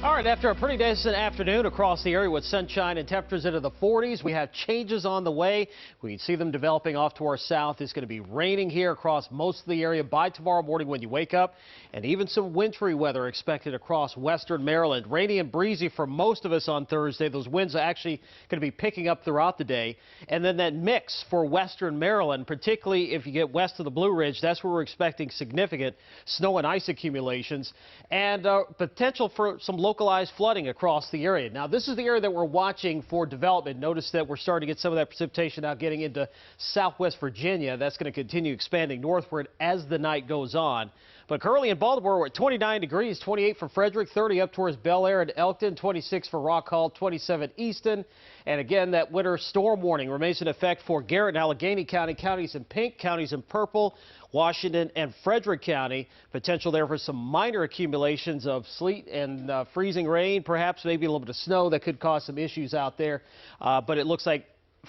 All right, after a pretty decent afternoon across the area with sunshine and temperatures into the 40s, we have changes on the way. We can see them developing off to our south. It's going to be raining here across most of the area by tomorrow morning when you wake up, and even some wintry weather expected across western Maryland. Rainy and breezy for most of us on Thursday. Those winds are actually going to be picking up throughout the day. And then that mix for western Maryland, particularly if you get west of the Blue Ridge, that's where we're expecting significant snow and ice accumulations and potential for some localized flooding across the area. Now, this is the area that we're watching for development. Notice that we're starting to get some of that precipitation now getting into southwest Virginia. That's going to continue expanding northward as the night goes on. But currently in Baltimore, we're at 29 degrees, 28 for Frederick, 30 up towards Bel Air and Elkton, 26 for Rock Hall, 27 Easton. And again, that winter storm warning remains in effect for Garrett and Allegheny County, counties in pink, counties in purple, Washington and Frederick County. Potential there for some minor accumulations of sleet and freezing rain, perhaps maybe a little bit of snow that could cause some issues out there. But it looks like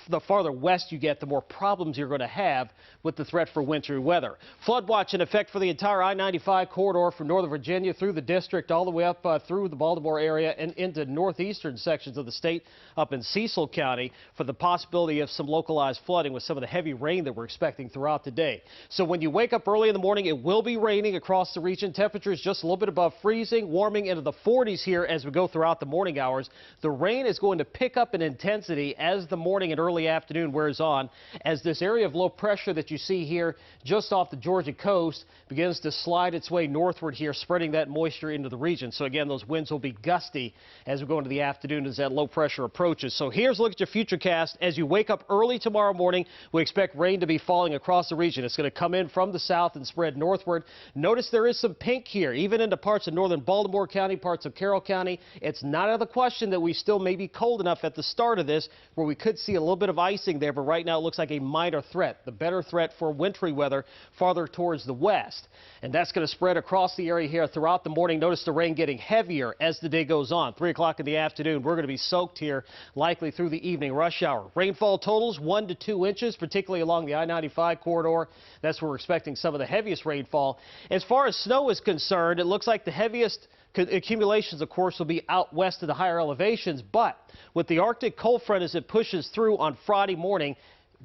the farther west you get, the more problems you're going to have with the threat for wintry weather. Flood watch in effect for the entire I-95 corridor from Northern Virginia through the district all the way up through the Baltimore area and into northeastern sections of the state up in Cecil County for the possibility of some localized flooding with some of the heavy rain that we're expecting throughout the day. So when you wake up early in the morning, it will be raining across the region. Temperatures just a little bit above freezing, warming into the 40s here as we go throughout the morning hours. The rain is going to pick up in intensity as the morning and early afternoon wears on, as this area of low pressure that you see here just off the Georgia coast begins to slide its way northward here, spreading that moisture into the region. So again, those winds will be gusty as we go into the afternoon as that low pressure approaches. So here's a look at your futurecast. As you wake up early tomorrow morning, we expect rain to be falling across the region. It's going to come in from the south and spread northward. Notice there is some pink here, even into parts of northern Baltimore County, parts of Carroll County. It's not out of the question that we still may be cold enough at the start of this where we could see a little bit of icing there, but right now it looks like a minor threat. The better threat for wintry weather farther towards the west. And that's going to spread across the area here throughout the morning. Notice the rain getting heavier as the day goes on. 3 o'clock in the afternoon, we're going to be soaked here likely through the evening rush hour. Rainfall totals 1 to 2 inches, particularly along the I-95 corridor. That's where we're expecting some of the heaviest rainfall. As far as snow is concerned, it looks like the heaviest accumulations, of course, will be out west of the higher elevations, but with the Arctic cold front as it pushes through on Friday morning,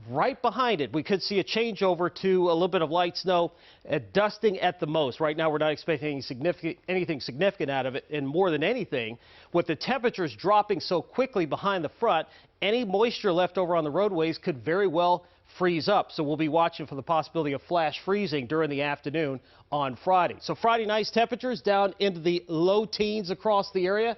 right behind it, we could see a changeover to a little bit of light snow, dusting at the most. Right now, we're not expecting anything significant out of it, and more than anything, with the temperatures dropping so quickly behind the front, any moisture left over on the roadways could very well freeze up. So we'll be watching for the possibility of flash freezing during the afternoon on Friday. So Friday night's temperatures down into the low teens across the area.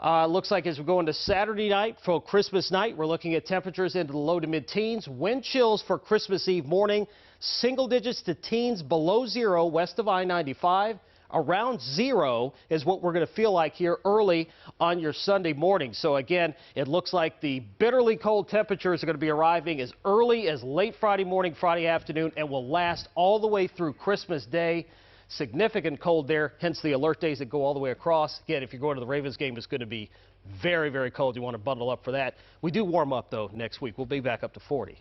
Looks like as we go into Saturday night for Christmas night, we're looking at temperatures into the low to mid-teens. Wind chills for Christmas Eve morning, single digits to teens below zero west of I-95. Around zero is what we're going to feel like here early on your Sunday morning. So again, it looks like the bitterly cold temperatures are going to be arriving as early as late Friday morning, Friday afternoon, and will last all the way through Christmas Day. Significant cold there, hence the alert days that go all the way across. Again, if you're going to the Ravens game, it's going to be very, very cold. You want to bundle up for that. We do warm up, though, next week. We'll be back up to 40.